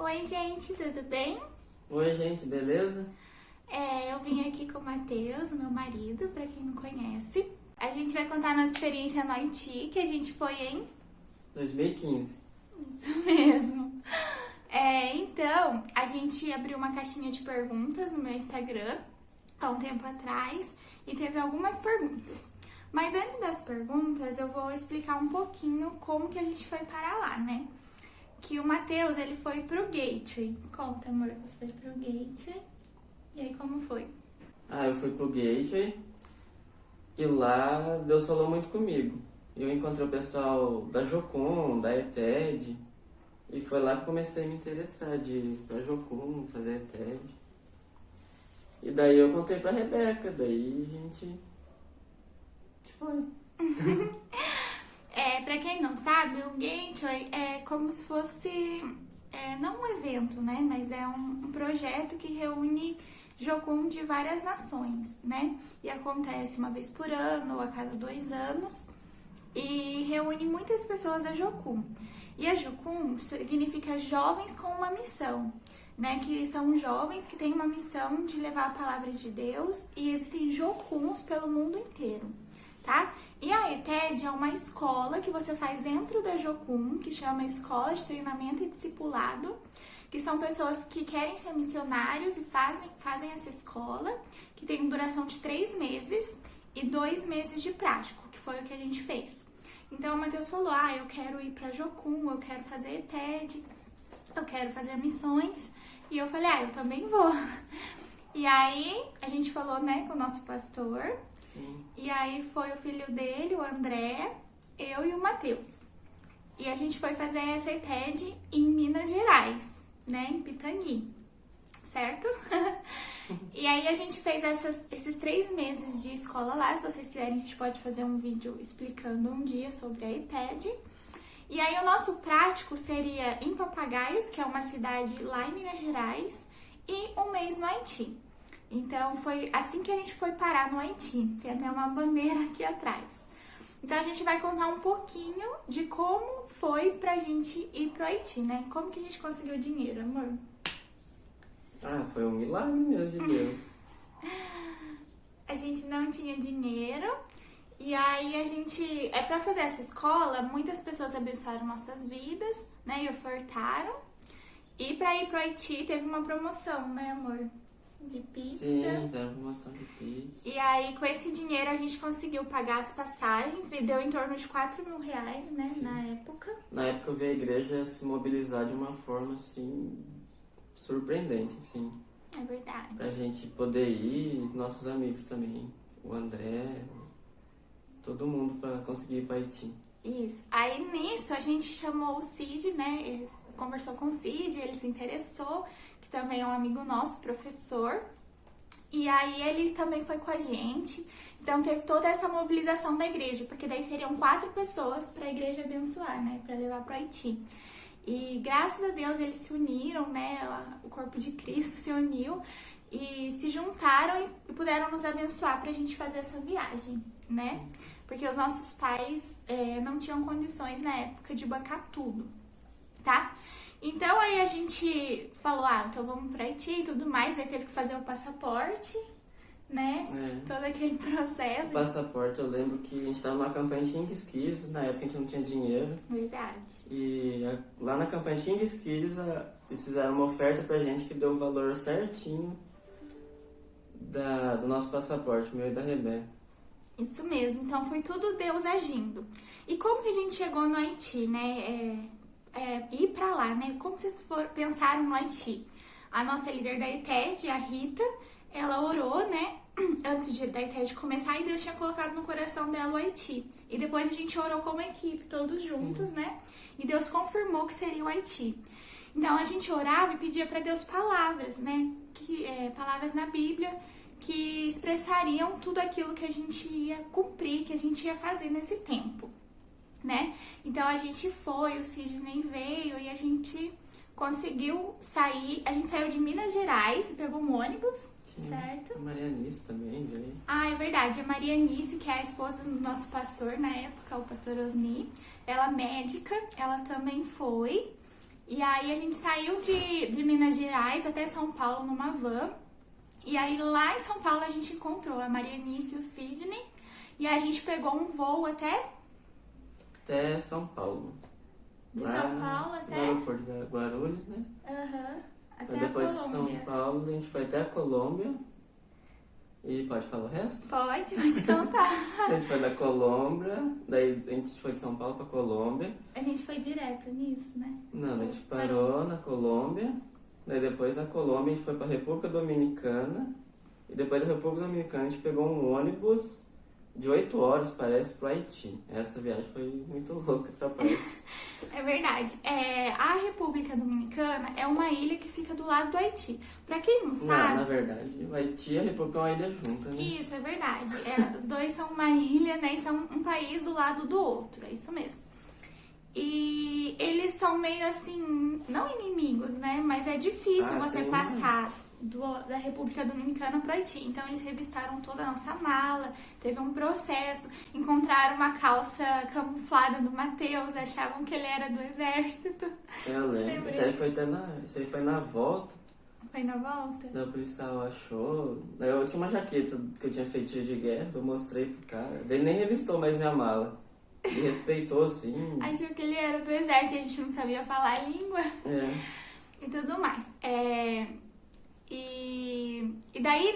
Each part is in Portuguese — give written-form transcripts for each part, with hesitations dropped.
Oi, gente, tudo bem? Oi, gente, beleza? Eu vim aqui com o Matheus, meu marido, pra quem não conhece. A gente vai contar a nossa experiência no Haiti, que a gente foi em... 2015. Isso mesmo. Então, a gente abriu uma caixinha de perguntas no meu Instagram há um tempo atrás e teve algumas perguntas. Mas antes das perguntas, eu vou explicar um pouquinho como que a gente foi parar lá, né? Que o Matheus, ele foi pro Gateway. Conta, amor, você foi pro Gateway. E aí, como foi? Eu fui pro Gateway e lá Deus falou muito comigo. Eu encontrei o pessoal da Jocum, da ETED, e foi lá que comecei a me interessar de ir pra Jocum, fazer ETED. E daí eu contei pra Rebeca, daí a gente foi. Pra quem não sabe, o Gateway é como se fosse, não um evento, né? Mas é um projeto que reúne Jocum de várias nações, né? E acontece uma vez por ano ou a cada 2 anos e reúne muitas pessoas da Jocum. E a Jocum significa jovens com uma missão, né? Que são jovens que têm uma missão de levar a palavra de Deus e existem Jocuns pelo mundo inteiro, tá? E a ETED é uma escola que você faz dentro da Jocum, que chama Escola de Treinamento e Discipulado, que são pessoas que querem ser missionários e fazem essa escola, que tem duração de 3 meses e 2 meses de prático, que foi o que a gente fez. Então o Matheus falou, eu quero ir pra Jocum, eu quero fazer ETED, eu quero fazer missões, e eu falei, eu também vou. E aí a gente falou, né, com o nosso pastor. Sim. E aí foi o filho dele, o André, eu e o Matheus. E a gente foi fazer essa ETED em Minas Gerais, né, em Pitangui, certo? E aí a gente fez esses 3 meses de escola lá. Se vocês quiserem, a gente pode fazer um vídeo explicando um dia sobre a ETED. E aí o nosso prático seria em Papagaios, que é uma cidade lá em Minas Gerais, e 1 mês no Haiti. Então, foi assim que a gente foi parar no Haiti. Tem até uma bandeira aqui atrás. Então, a gente vai contar um pouquinho de como foi pra gente ir pro Haiti, né? Como que a gente conseguiu dinheiro, amor? Foi um milagre mesmo de Deus. A gente não tinha dinheiro. E aí, pra fazer essa escola, muitas pessoas abençoaram nossas vidas, né? E ofertaram. E pra ir pro Haiti, teve uma promoção, né, amor? De pizza. Sim, tem promoção de pizza. E aí, com esse dinheiro, a gente conseguiu pagar as passagens e deu em torno de 4 mil reais, né, Sim. na época. Na época eu vi a igreja se mobilizar de uma forma, assim, surpreendente, assim. É verdade. Pra gente poder ir, nossos amigos também, o André, todo mundo pra conseguir ir pra Haiti. Isso. Aí, nisso, a gente chamou o Cid, né, ele conversou com o Cid, ele se interessou, que também é um amigo nosso, professor. E aí ele também foi com a gente. Então teve toda essa mobilização da igreja, porque daí seriam 4 pessoas para a igreja abençoar, né, para levar para o Haiti. E graças a Deus eles se uniram, né, o corpo de Cristo se uniu e se juntaram e puderam nos abençoar para a gente fazer essa viagem, né? Porque os nossos pais não tinham condições na época de bancar tudo, tá? Então aí a gente falou, então vamos pra Haiti e tudo mais, aí teve que fazer o passaporte, né? Todo aquele processo. O passaporte, eu lembro que a gente tava numa campanha de King na época a gente não tinha dinheiro. Verdade. E lá na campanha de King eles fizeram uma oferta pra gente que deu o valor certinho do nosso passaporte, o meu e da Rebeca. Isso mesmo, então foi tudo Deus agindo. E como que a gente chegou no Haiti, né? Ir pra lá, né? Como vocês pensaram no Haiti? A nossa líder da ETED, a Rita, ela orou, né? Antes da ETED começar, e Deus tinha colocado no coração dela o Haiti. E depois a gente orou como equipe, todos juntos, né? E Deus confirmou que seria o Haiti. Então a gente orava e pedia pra Deus palavras, né? Palavras na Bíblia que expressariam tudo aquilo que a gente ia cumprir, que a gente ia fazer nesse tempo, né? Então a gente foi, o Sidney veio e a gente conseguiu sair. A gente saiu de Minas Gerais, pegou um ônibus, Sim, certo? A Marianice também veio. É verdade. A Marianice, que é a esposa do nosso pastor na época, o pastor Osni, ela é médica, ela também foi. E aí a gente saiu de Minas Gerais até São Paulo numa van. E aí lá em São Paulo a gente encontrou a Marianice e o Sidney. E aí a gente pegou um voo até São Paulo. de Lá São Paulo até... no aeroporto de Guarulhos, né? Aham, até Aí depois a de Colômbia. São Paulo, a gente foi até a Colômbia. E pode falar o resto? Pode contar. A gente foi da Colômbia, daí a gente foi de São Paulo pra Colômbia. A gente foi direto nisso, né? Não, a gente parou na Colômbia, daí depois da Colômbia a gente foi pra República Dominicana. E depois da República Dominicana a gente pegou um ônibus de 8 horas, parece, pro Haiti. Essa viagem foi muito louca, essa parte. É verdade. A República Dominicana é uma ilha que fica do lado do Haiti. Pra quem não Não, sabe... na verdade, o Haiti e a República é uma ilha junta, né? Isso, é verdade. Os dois são uma ilha, né? E são um país do lado do outro. É isso mesmo. E eles são meio assim, não inimigos, né? Mas é difícil você tem passar da República Dominicana para Haiti. Então eles revistaram toda a nossa mala, teve um processo, encontraram uma calça camuflada do Matheus, achavam que ele era do exército. Eu lembro. Isso aí foi na volta. Foi na volta? O policial achou. Daí eu tinha uma jaqueta que eu tinha feito de guerra, eu mostrei pro cara. Daí ele nem revistou mais minha mala. Ele respeitou, assim. Achou que ele era do exército e a gente não sabia falar a língua. É. E tudo mais. E daí,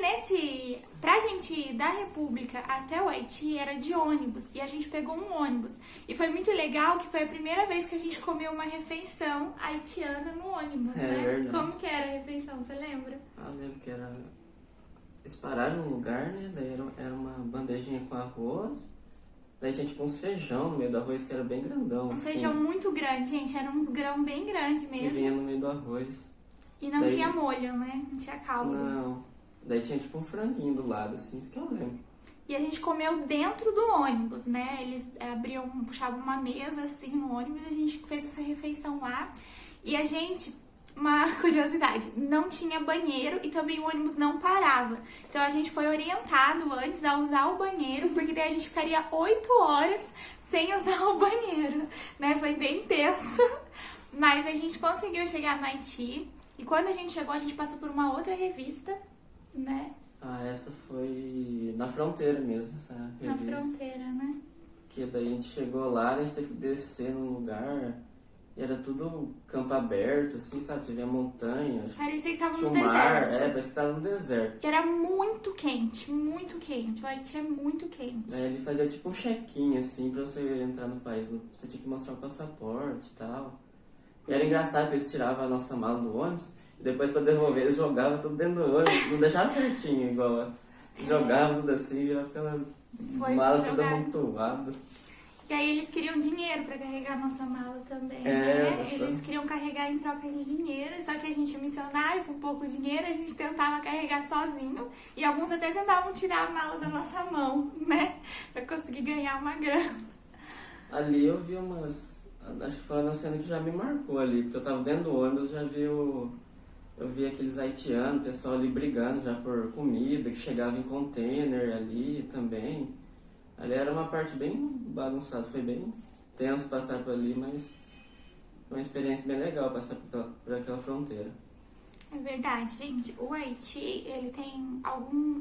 pra gente ir da República até o Haiti, era de ônibus. E a gente pegou um ônibus. E foi muito legal que foi a primeira vez que a gente comeu uma refeição haitiana no ônibus, né? Verdade. Como que era a refeição, você lembra? Ah, lembro que era... Eles pararam num lugar, né? Daí era uma bandejinha com arroz. Daí tinha tipo uns feijão no meio do arroz que era bem grandão. Um assim, feijão muito grande, gente. Era uns grãos bem grandes que mesmo. vinha no meio do arroz. E não Daí- tinha molho, né? Não tinha caldo. Não. Daí tinha tipo um franguinho do lado, assim, isso que eu lembro. E a gente comeu dentro do ônibus, né? Eles puxavam uma mesa assim no ônibus e a gente fez essa refeição lá. E a gente, uma curiosidade, não tinha banheiro e também o ônibus não parava. Então a gente foi orientado antes a usar o banheiro, porque daí a gente ficaria 8 horas sem usar o banheiro, né? Foi bem tenso. Mas a gente conseguiu chegar no Haiti. E quando a gente chegou, a gente passou por uma outra revista, né? Ah, essa foi na fronteira mesmo, essa Na revista. fronteira, né? Que daí a gente chegou lá, a gente teve que descer num lugar, e era tudo campo aberto, assim, sabe? Você via montanha, Parecia que estava tinha no um mar, deserto. parece que tava no deserto. E era muito quente, muito quente. O Haiti é muito quente. Daí ele fazia tipo um check-in, assim, pra você entrar no país. Você tinha que mostrar o passaporte e tal. E era engraçado que eles tiravam a nossa mala do ônibus, e depois pra devolver eles jogavam tudo dentro do ônibus, não deixava certinho, igual. Jogavam tudo assim, virava aquela Foi mala toda jogado. amontoada. E aí eles queriam dinheiro pra carregar a nossa mala também, É, né? nossa. Eles queriam carregar em troca de dinheiro, só que a gente, missionário, com pouco dinheiro, a gente tentava carregar sozinho. E alguns até tentavam tirar a mala da nossa mão, né? Pra conseguir ganhar uma grana. Ali eu vi umas. Acho que foi uma cena que já me marcou ali, porque eu tava dentro do ônibus, eu vi aqueles haitianos, o pessoal ali brigando já por comida, que chegava em container ali também. Ali era uma parte bem bagunçada, foi bem tenso passar por ali, mas foi uma experiência bem legal passar por aquela fronteira. É verdade, gente. O Haiti, ele tem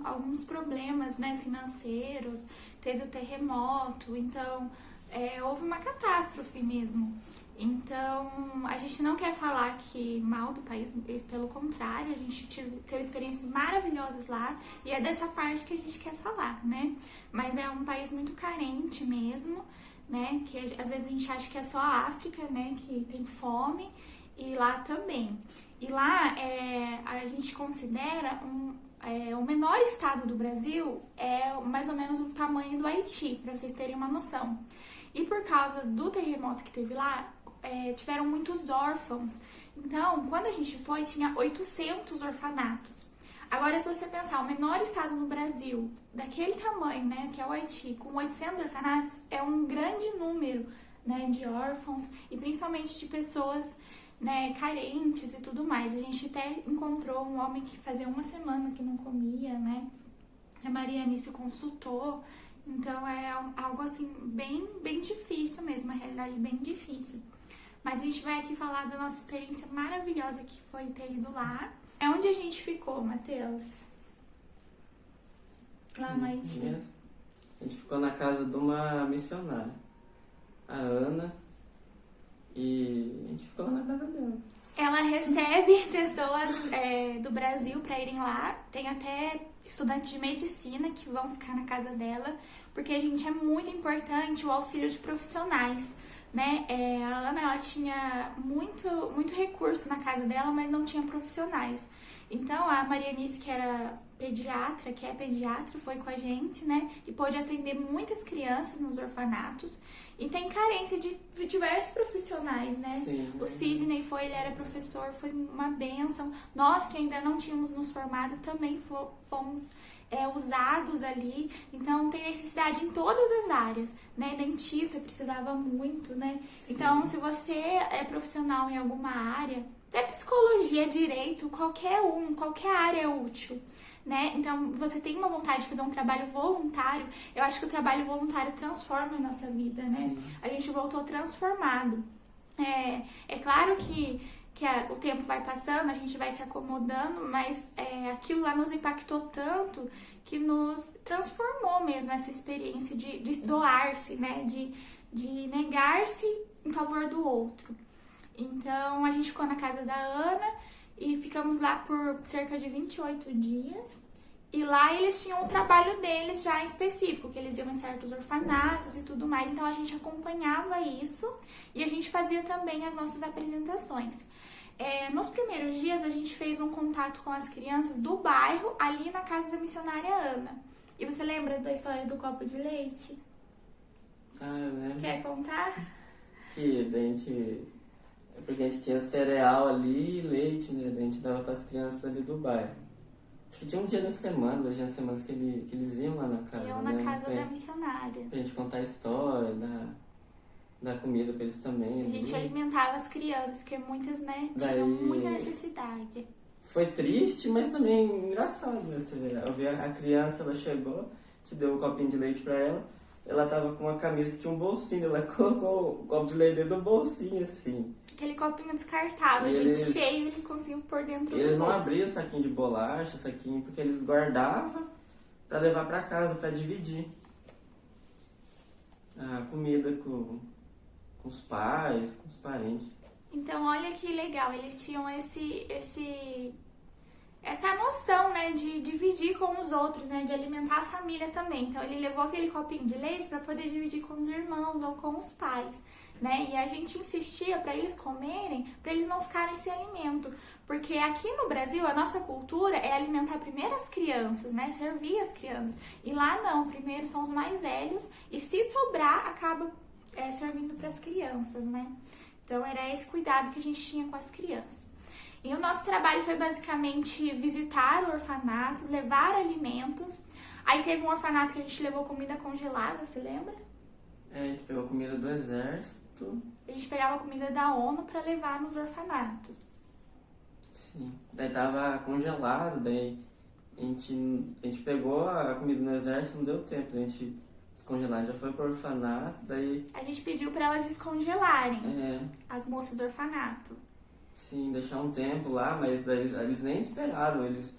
alguns problemas, né, financeiros. Teve o terremoto, então houve uma catástrofe mesmo. Então, a gente não quer falar aqui mal do país, pelo contrário, a gente teve experiências maravilhosas lá e é dessa parte que a gente quer falar, né? Mas é um país muito carente mesmo, né? Que às vezes a gente acha que é só a África, né? Que tem fome e lá também. E lá a gente considera o menor estado do Brasil é mais ou menos o tamanho do Haiti, para vocês terem uma noção. E por causa do terremoto que teve lá, tiveram muitos órfãos. Então, quando a gente foi, tinha 800 orfanatos. Agora, se você pensar, o menor estado no Brasil, daquele tamanho, né, que é o Haiti, com 800 orfanatos, é um grande número, né, de órfãos e principalmente de pessoas, né, carentes e tudo mais. A gente até encontrou um homem que fazia uma semana que não comia, né? A Mariane se consultou. Então, é algo assim, bem difícil mesmo, uma realidade bem difícil. Mas a gente vai aqui falar da nossa experiência maravilhosa que foi ter ido lá. É onde a gente ficou, Matheus? Lá no Haiti. A gente ficou na casa de uma missionária, a Ana, e a gente ficou lá na casa dela. Ela recebe pessoas do Brasil para irem lá. Tem até estudantes de medicina que vão ficar na casa dela, porque, gente, é muito importante o auxílio de profissionais, né? A Ana, ela tinha muito recurso na casa dela, mas não tinha profissionais. Então, a Marianice, que era pediatra, foi com a gente, né? E pôde atender muitas crianças nos orfanatos. E tem carência de diversos profissionais, né? Sim. O Sidney ele era professor, foi uma bênção. Nós que ainda não tínhamos nos formado também fomos usados ali. Então tem necessidade em todas as áreas, né? Dentista precisava muito, né? Sim. Então, se você é profissional em alguma área, até psicologia, direito, qualquer área é útil, né? Então, você tem uma vontade de fazer um trabalho voluntário, eu acho que o trabalho voluntário transforma a nossa vida, né? Sim. A gente voltou transformado. É claro que o tempo vai passando, a gente vai se acomodando, mas aquilo lá nos impactou tanto que nos transformou mesmo essa experiência de doar-se, né? De negar-se em favor do outro. Então, a gente ficou na casa da Ana e ficamos lá por cerca de 28 dias. E lá eles tinham o trabalho deles já específico, que eles iam em certos orfanatos e tudo mais. Então, a gente acompanhava isso e a gente fazia também as nossas apresentações. Nos primeiros dias, a gente fez um contato com as crianças do bairro, ali na casa da missionária Ana. E você lembra da história do copo de leite? Ah, eu lembro. Quer contar? Porque a gente tinha cereal ali e leite, né? Daí a gente dava para as crianças ali do bairro. Acho que tinha um dia da semana, 2 dias da semana que eles iam lá na casa. Iam na casa da missionária. Pra gente contar a história, dar comida pra eles também. A gente alimentava as crianças, porque muitas, né, tinham muita necessidade. Foi triste, mas também engraçado, né? Você vê, eu vi a criança, ela chegou, te deu um copinho de leite pra ela. Ela tava com uma camisa que tinha um bolsinho, ela colocou o copo de leite dentro do bolsinho, assim. Aquele copinho descartável, gente, cheio, ele conseguiu pôr dentro do Eles não bolso. abriam o saquinho de bolacha, porque eles guardavam pra levar pra casa, pra dividir a comida com os pais, com os parentes. Então, olha que legal, eles tinham essa noção, né, de dividir com os outros, né, de alimentar a família também. Então, ele levou aquele copinho de leite para poder dividir com os irmãos ou com os pais, né? E a gente insistia para eles comerem, para eles não ficarem sem alimento. Porque aqui no Brasil, a nossa cultura é alimentar primeiro as crianças, né, servir as crianças. E lá não, primeiro são os mais velhos e se sobrar, acaba servindo para as crianças, né? Então, era esse cuidado que a gente tinha com as crianças. E o nosso trabalho foi basicamente visitar orfanatos, levar alimentos. Aí teve um orfanato que a gente levou comida congelada, você lembra? A gente pegou comida do exército. A gente pegava comida da ONU para levar nos orfanatos. Sim. Daí tava congelado, daí a gente pegou a comida no exército, não deu tempo, daí a gente descongelar, já foi pro orfanato, daí... A gente pediu para elas descongelarem, as moças do orfanato. Sim, deixar um tempo lá, mas daí eles nem esperaram, eles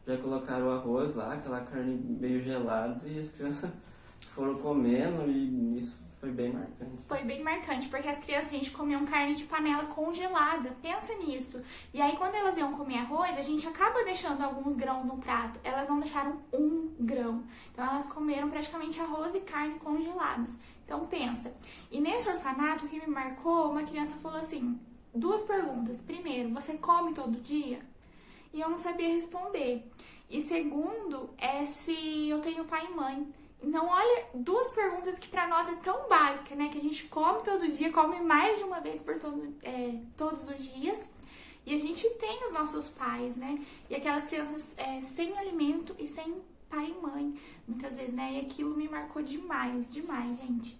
já colocaram o arroz lá, aquela carne meio gelada, e as crianças foram comendo, e isso foi bem marcante. Foi bem marcante, porque as crianças, gente, comiam carne de panela congelada, pensa nisso. E aí, quando elas iam comer arroz, a gente acaba deixando alguns grãos no prato. Elas não deixaram 1 grão. Então, elas comeram praticamente arroz e carne congeladas. Então, pensa. E nesse orfanato, o que me marcou, uma criança falou assim, 2 perguntas. Primeiro, você come todo dia? E eu não sabia responder. E segundo, se eu tenho pai e mãe. Então, olha, 2 perguntas que pra nós é tão básica, né? Que a gente come todo dia, come mais de uma vez por todos os dias. E a gente tem os nossos pais, né? E aquelas crianças sem alimento e sem pai e mãe, muitas vezes, né? E aquilo me marcou demais, demais, gente.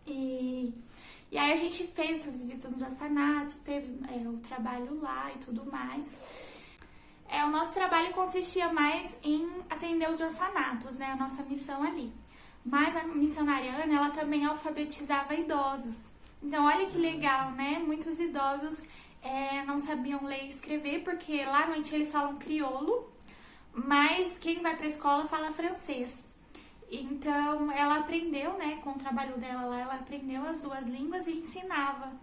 E aí a gente fez essas visitas nos orfanatos, teve o trabalho lá e tudo mais. O nosso trabalho consistia mais em atender os orfanatos, né? A nossa missão ali. Mas a missionária Ana, ela também alfabetizava idosos. Então, olha que legal, né? Muitos idosos não sabiam ler e escrever, porque lá no Haiti eles falam crioulo, mas quem vai pra escola fala francês. Então, ela aprendeu, né, com o trabalho dela lá, ela aprendeu as duas línguas e ensinava,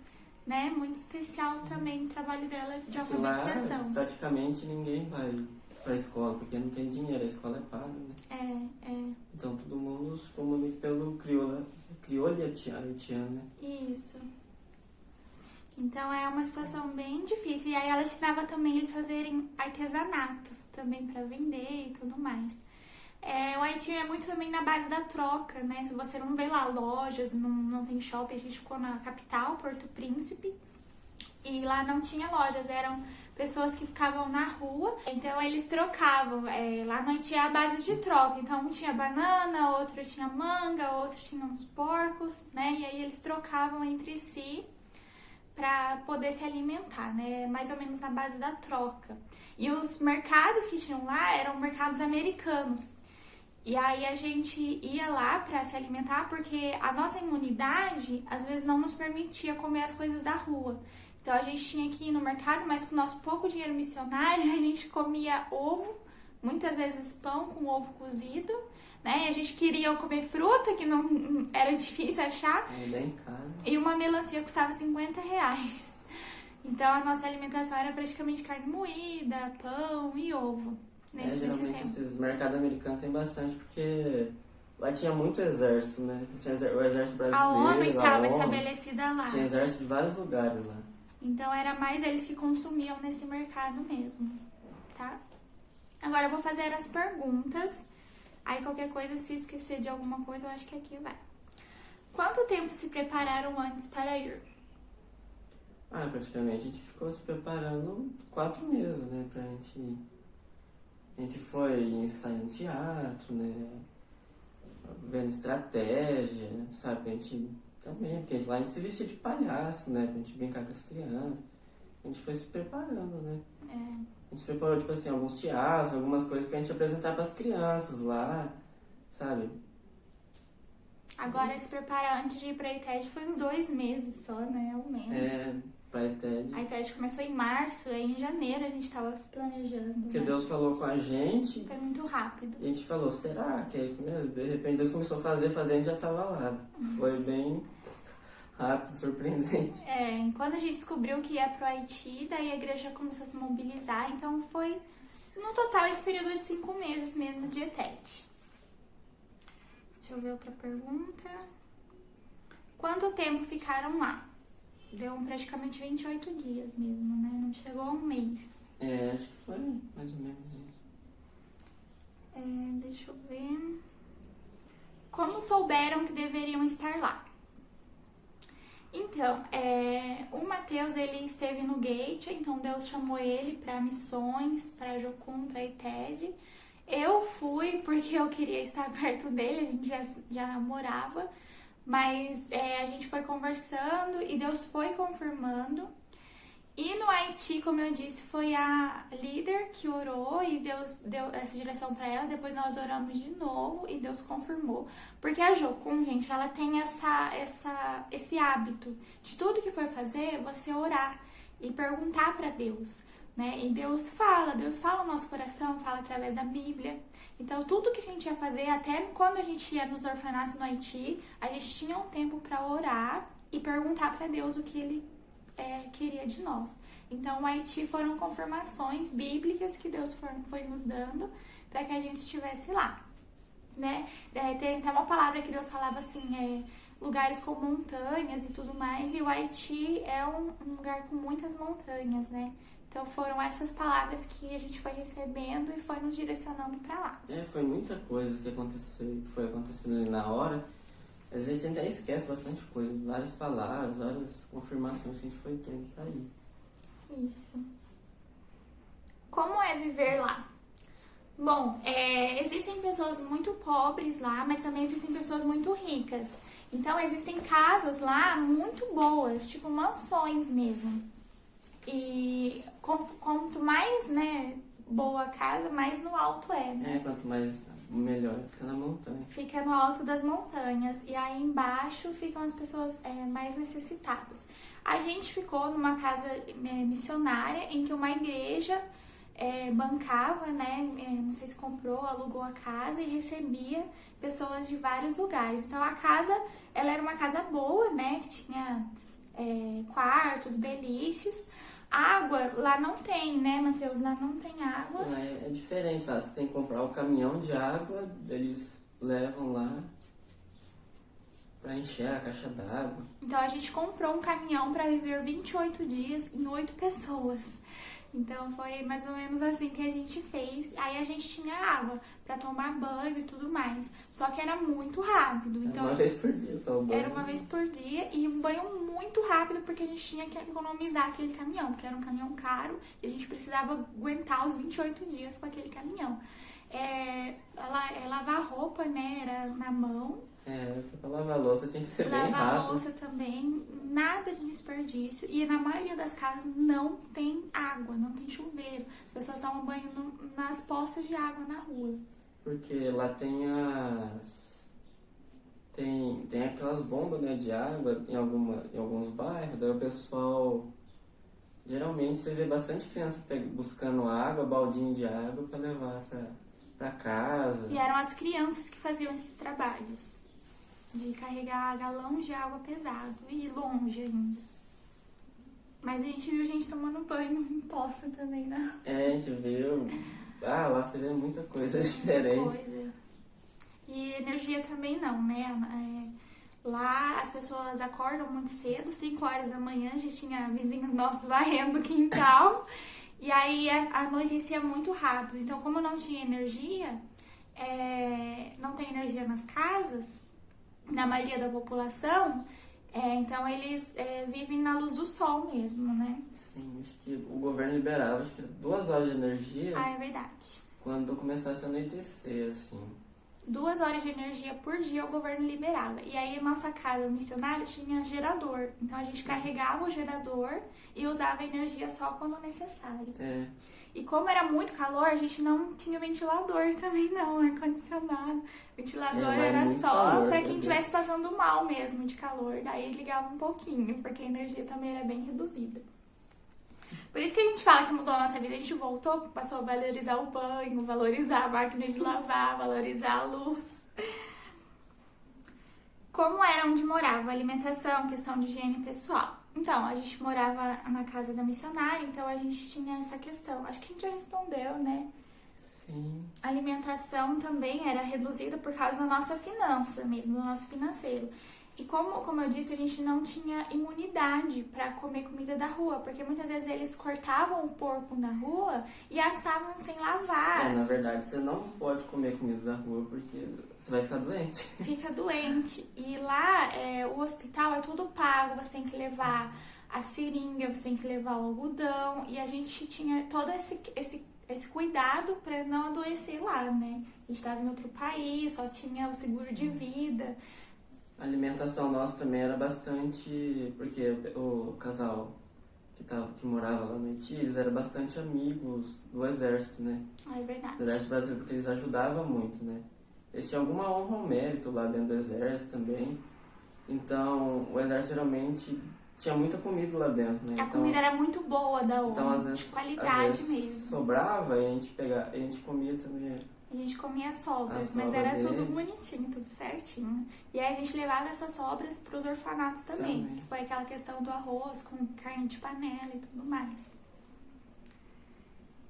né? Muito especial também o trabalho dela de alfabetização. Lá, praticamente ninguém vai pra escola, porque não tem dinheiro, a escola é paga, né? Então, todo mundo se comunica pelo crioulo haitiano, né? Isso. Então, é uma situação bem difícil. E aí, ela ensinava também eles fazerem artesanatos também para vender e tudo mais. O Haiti é muito também na base da troca, né? Se você não vê lá lojas, não tem shopping, a gente ficou na capital, Porto Príncipe, e lá não tinha lojas, eram pessoas que ficavam na rua, então eles trocavam. Lá no Haiti é a base de troca, então um tinha banana, outro tinha manga, outro tinha uns porcos, né? E aí eles trocavam entre si para poder se alimentar, né? Mais ou menos na base da troca. E os mercados que tinham lá eram mercados americanos. E aí a gente ia lá para se alimentar porque a nossa imunidade às vezes não nos permitia comer as coisas da rua. Então a gente tinha que ir no mercado, mas com o nosso pouco dinheiro missionário a gente comia ovo, muitas vezes pão com ovo cozido, né? E a gente queria comer fruta, que não era difícil achar. É bem caro. E uma melancia custava R$50. Então a nossa alimentação era praticamente carne moída, pão e ovo. Geralmente esses mercados americanos tem bastante, porque lá tinha muito exército, né? Tinha o exército brasileiro, a ONU estava ONU, estabelecida lá. Tinha exército de vários lugares lá. Então era mais eles que consumiam nesse mercado mesmo, tá? Agora eu vou fazer as perguntas. Aí qualquer coisa, se esquecer de alguma coisa, eu acho que aqui vai. Quanto tempo se prepararam antes para ir? Praticamente a gente ficou se preparando 4 meses, né? Pra gente ir. A gente foi ensaiando teatro, né? Vendo estratégia, sabe? A gente também, porque lá a gente se vestia de palhaço, né? Pra gente brincar com as crianças. A gente foi se preparando, né? A gente se preparou, tipo assim, alguns teatros, algumas coisas pra gente apresentar pras crianças lá, sabe? Agora se preparar antes de ir pra ITED foi uns 2 meses só, né? Ou menos. Pra ITED. A ITED começou em março, aí em janeiro a gente tava se planejando. Porque né? Deus falou com a gente. Foi muito rápido. E a gente falou, será que é isso mesmo? De repente Deus começou a fazer, a gente já tava lá. Foi bem rápido, surpreendente. Quando a gente descobriu que ia pro Haiti, daí a igreja começou a se mobilizar, então foi no total esse período de 5 meses mesmo de ETED. Deixa eu ver outra pergunta. Quanto tempo ficaram lá? Deu praticamente 28 dias mesmo, né? Não chegou a um mês. Acho que foi mais ou menos isso. Deixa eu ver. Como souberam que deveriam estar lá? Então, o Mateus, ele esteve no Gate, então Deus chamou ele para missões, para Jocum, para ITED. Eu fui porque eu queria estar perto dele, a gente já morava. Mas a gente foi conversando e Deus foi confirmando. E no Haiti, como eu disse, foi a líder que orou e Deus deu essa direção para ela. Depois nós oramos de novo e Deus confirmou. Porque a Jocum, gente, ela tem esse hábito de tudo que for fazer, você orar e perguntar para Deus, né? E Deus fala no nosso coração, fala através da Bíblia. Então, tudo que a gente ia fazer, até quando a gente ia nos orfanatos no Haiti, a gente tinha um tempo para orar e perguntar para Deus o que Ele queria de nós. Então, o Haiti foram confirmações bíblicas que Deus foi nos dando para que a gente estivesse lá, né? Tem até uma palavra que Deus falava assim, lugares com montanhas e tudo mais, e o Haiti é um lugar com muitas montanhas, né? Então foram essas palavras que a gente foi recebendo e foi nos direcionando para lá. Foi muita coisa que foi acontecendo ali na hora. Às vezes a gente até esquece bastante coisa, várias palavras, várias confirmações que a gente foi tendo pra ir. Isso. Como é viver lá? Bom, existem pessoas muito pobres lá, mas também existem pessoas muito ricas. Então existem casas lá muito boas, tipo mansões mesmo. E quanto mais, né, boa a casa, mais no alto é, né? Quanto mais o melhor fica na montanha. Fica no alto das montanhas. E aí embaixo ficam as pessoas mais necessitadas. A gente ficou numa casa missionária em que uma igreja bancava, né? Não sei se comprou, alugou a casa e recebia pessoas de vários lugares. Então a casa, ela era uma casa boa, né? Que tinha quartos, beliches. Água lá não tem, né, Matheus? Lá não tem água. Lá é diferente, lá você tem que comprar o caminhão de água, eles levam lá pra encher a caixa d'água. Então a gente comprou um caminhão para viver 28 dias em 8 pessoas. Então foi mais ou menos assim que a gente fez. Aí a gente tinha água para tomar banho e tudo mais. Só que era muito rápido. Então, uma vez por dia só o banho. Era uma vez por dia e um banho muito rápido porque a gente tinha que economizar aquele caminhão, porque era um caminhão caro e a gente precisava aguentar os 28 dias com aquele caminhão. Lavar roupa, né, era na mão. Pra lavar a louça tinha que ser bem rápido. Lavar a louça também, nada de desperdício. E na maioria das casas não tem água, não tem chuveiro. As pessoas tomam banho nas poças de água na rua. Porque lá tem Tem aquelas bombas, né, de água em alguns bairros, daí o pessoal... Geralmente você vê bastante criança buscando água, baldinho de água pra levar pra casa. E eram as crianças que faziam esses trabalhos. De carregar galões de água pesado e longe ainda. Mas a gente viu gente tomando banho em poça também, né? A gente viu. Lá você vê muita coisa diferente. Muita coisa. E energia também não, né? Lá as pessoas acordam muito cedo, 5 horas da manhã, já tinha vizinhos nossos varrendo o quintal. E aí anoitecia muito rápido. Então, como não tinha energia, não tem energia nas casas, na maioria da população, então eles vivem na luz do sol mesmo, né? Sim, acho que o governo liberava, acho que 2 horas de energia. É verdade. Quando começasse a anoitecer, assim. 2 horas de energia por dia o governo liberava. E aí a nossa casa missionária tinha gerador. Então a gente carregava o gerador e usava a energia só quando necessário. E como era muito calor, a gente não tinha ventilador também não, ar-condicionado. Ventilador era só pra quem estivesse passando mal mesmo de calor. Daí ligava um pouquinho, porque a energia também era bem reduzida. Por isso que a gente fala que mudou a nossa vida. A gente voltou, passou a valorizar o banho, valorizar a máquina de lavar, valorizar a luz. Como era onde morava? Alimentação, questão de higiene pessoal. Então, a gente morava na casa da missionária, então a gente tinha essa questão. Acho que a gente já respondeu, né? Sim. A alimentação também era reduzida por causa da nossa finança mesmo, do nosso financeiro. E como eu disse, a gente não tinha imunidade para comer comida da rua, porque muitas vezes eles cortavam o porco na rua e assavam sem lavar. Na verdade, você não pode comer comida da rua porque você vai ficar doente. Fica doente. E lá, o hospital é tudo pago, você tem que levar a seringa, você tem que levar o algodão. E a gente tinha todo esse cuidado para não adoecer lá, né? A gente estava em outro país, só tinha o seguro de vida. A alimentação nossa também era bastante... Porque o casal que morava lá no Haiti, eles eram bastante amigos do exército, né? É verdade. Do exército brasileiro, porque eles ajudavam muito, né? Eles tinham alguma honra ou mérito lá dentro do exército também. Então, o exército geralmente tinha muita comida lá dentro, né? A comida era muito boa da ONU, então, às vezes, de qualidade às vezes mesmo. sobrava e a gente comia também. A gente comia sobras, A mas sobra era deles. tudo bonitinho, tudo certinho. E aí a gente levava essas sobras para os orfanatos também, que foi aquela questão do arroz com carne de panela e tudo mais.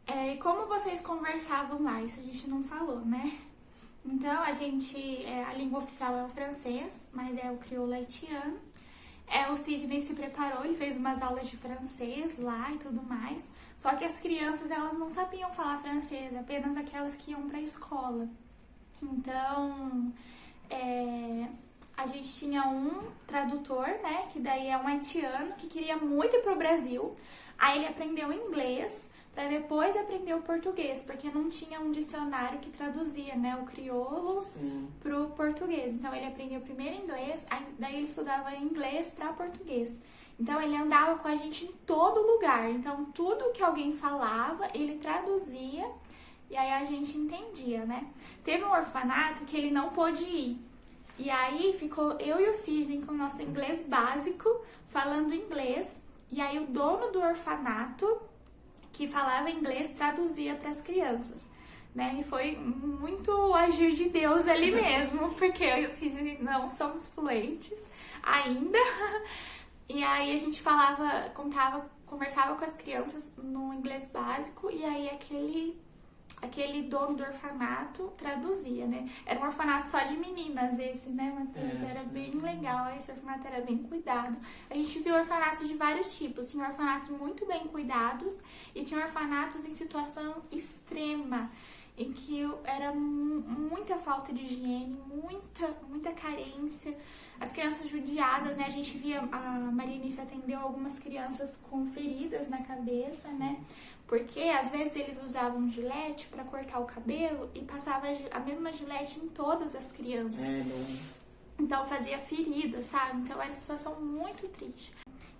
E como vocês conversavam lá? Isso a gente não falou, né? Então, a língua oficial é o francês, mas é o crioulo haitiano. O Sidney se preparou, ele fez umas aulas de francês lá e tudo mais. Só que as crianças, elas não sabiam falar francês, apenas aquelas que iam pra escola. Então, a gente tinha um tradutor, né, que daí é um haitiano, que queria muito ir pro Brasil. Aí ele aprendeu inglês, para depois aprender o português, porque não tinha um dicionário que traduzia, né, o crioulo pro português. Então ele aprendeu primeiro inglês, daí ele estudava inglês para português. Então ele andava com a gente em todo lugar. Então tudo que alguém falava, ele traduzia e aí a gente entendia, né? Teve um orfanato que ele não pôde ir. E aí ficou eu e o Sidney com o nosso inglês básico, falando inglês. E aí o dono do orfanato, que falava inglês, traduzia para as crianças, né? E foi muito agir de Deus ali mesmo, porque eu e o Sidney não somos fluentes ainda. E aí a gente conversava com as crianças no inglês básico, e aí aquele dono do orfanato traduzia, né? Era um orfanato só de meninas esse, né, Matheus? Era bem legal, esse orfanato era bem cuidado. A gente viu orfanatos de vários tipos. Tinha orfanatos muito bem cuidados e tinha orfanatos em situação extrema, em que era muita falta de higiene, muita carência. As crianças judiadas, né? A gente via, a Maria Eunice atendeu algumas crianças com feridas na cabeça, né? Porque às vezes eles usavam gilete para cortar o cabelo e passava a mesma gilete em todas as crianças. Então fazia ferida, sabe? Então era uma situação muito triste.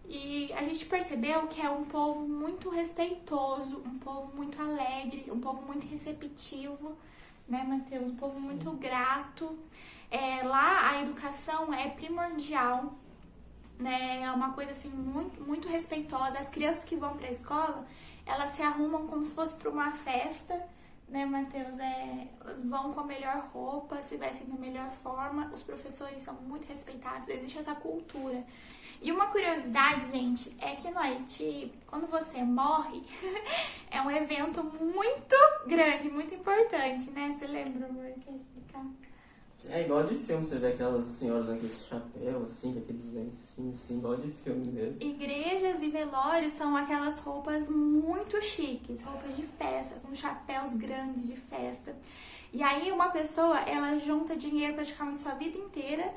E a gente percebeu que é um povo muito respeitoso, um povo muito alegre, um povo muito receptivo, né, Matheus? Um povo muito grato. Lá a educação é primordial, né? É uma coisa assim muito respeitosa. As crianças que vão para a escola, elas se arrumam como se fosse para uma festa, né, Matheus? Vão com a melhor roupa, se vestem da melhor forma. Os professores são muito respeitados, existe essa cultura. E uma curiosidade, gente, é que no Haiti, quando você morre, é um evento muito grande, muito importante, né? Você lembra, amor? Quer explicar? É igual de filme, você vê aquelas senhoras com aqueles chapéus, assim, com aqueles lencinhos, assim, igual de filme mesmo. Igrejas e velórios são aquelas roupas muito chiques, roupas de festa, com chapéus grandes de festa. E aí uma pessoa, ela junta dinheiro praticamente sua vida inteira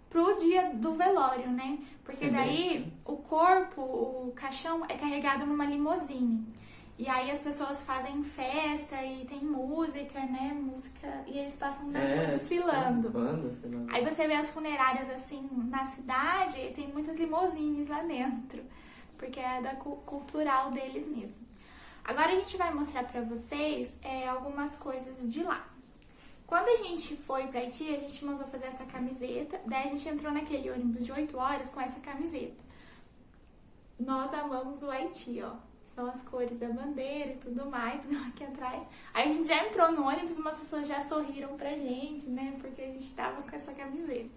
pro dia do velório, né? Porque daí o corpo, o caixão é carregado numa limusine. E aí as pessoas fazem festa e tem música, né? Música, e eles passam na rua desfilando. Aí você vê as funerárias assim na cidade e tem muitas limusines lá dentro, porque é da cultural deles mesmo. Agora a gente vai mostrar pra vocês algumas coisas de lá. Quando a gente foi pra Haiti, a gente mandou fazer essa camiseta, daí a gente entrou naquele ônibus de 8 horas com essa camiseta. Nós amamos o Haiti, ó. São as cores da bandeira e tudo mais, aqui atrás. Aí a gente já entrou no ônibus, umas pessoas já sorriram pra gente, né? Porque a gente tava com essa camiseta.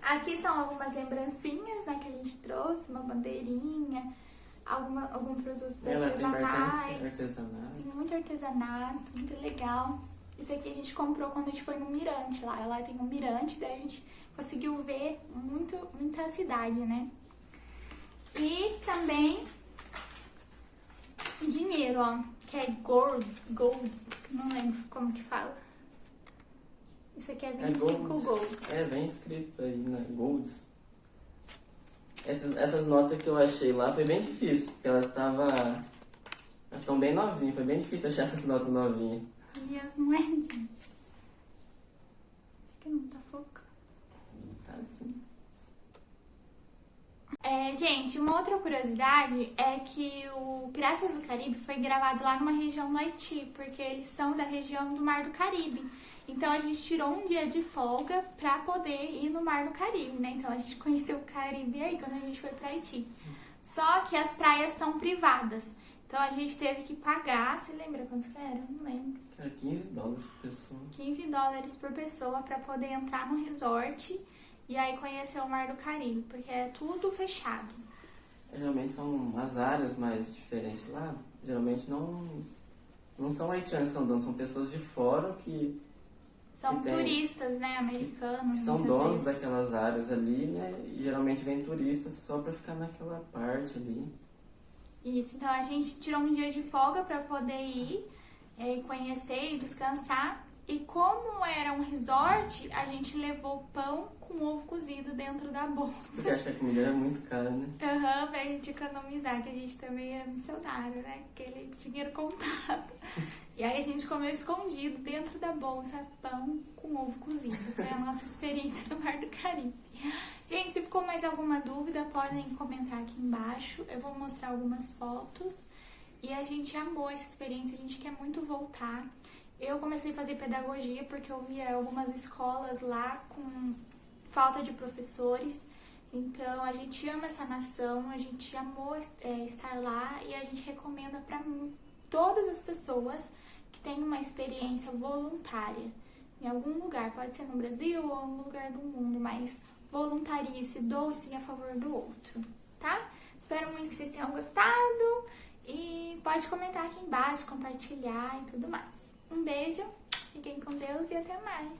Aqui são algumas lembrancinhas, né, que a gente trouxe, uma bandeirinha, algum produto artesanais. Tem muito artesanato, muito legal. Isso aqui a gente comprou quando a gente foi no Mirante lá. Lá tem um Mirante, daí a gente conseguiu ver muita cidade, né? E também dinheiro, ó, que é golds, não lembro como que fala. Isso aqui é 25 golds. Vem escrito aí, né? Golds. Essas notas que eu achei lá foi bem difícil, porque elas estão bem novinhas, foi bem difícil achar essas notas novinhas. E as moedinhas? Acho que não tá focando. Tá assim. Gente, uma outra curiosidade é que o Piratas do Caribe foi gravado lá numa região do Haiti, porque eles são da região do Mar do Caribe. Então a gente tirou um dia de folga pra poder ir no Mar do Caribe, né? Então a gente conheceu o Caribe aí quando a gente foi pra Haiti. Só que as praias são privadas. Então a gente teve que pagar, você lembra quantos que era? Não lembro. Era $15 por pessoa. $15 por pessoa pra poder entrar no resort e aí conhecer o Mar do Caribe, porque é tudo fechado. Geralmente são as áreas mais diferentes lá. Geralmente não são haitianos que estão donos, são pessoas de fora que são turistas, né, americanos. Que são donos daquelas áreas ali, né, e geralmente vêm turistas só pra ficar naquela parte ali. Isso, então a gente tirou um dia de folga pra poder ir conhecer e descansar. E como era um resort, a gente levou pão com ovo cozido dentro da bolsa. Porque acho que a comida era muito cara, né? Pra gente economizar, que a gente também é missionário, né? Aquele dinheiro contado. E aí a gente comeu escondido dentro da bolsa pão com ovo cozido. Foi a nossa experiência no Mar do Caribe. Gente, se ficou mais alguma dúvida, podem comentar aqui embaixo. Eu vou mostrar algumas fotos. e a gente amou essa experiência, a gente quer muito voltar. Eu comecei a fazer pedagogia porque eu via algumas escolas lá com falta de professores. Então, a gente ama essa nação, a gente amou estar lá e a gente recomenda para todas as pessoas que têm uma experiência voluntária em algum lugar, pode ser no Brasil ou em algum lugar do mundo, mas voluntarie-se, doe-se a favor do outro, tá? Espero muito que vocês tenham gostado e pode comentar aqui embaixo, compartilhar e tudo mais. Um beijo, fiquem com Deus e até mais!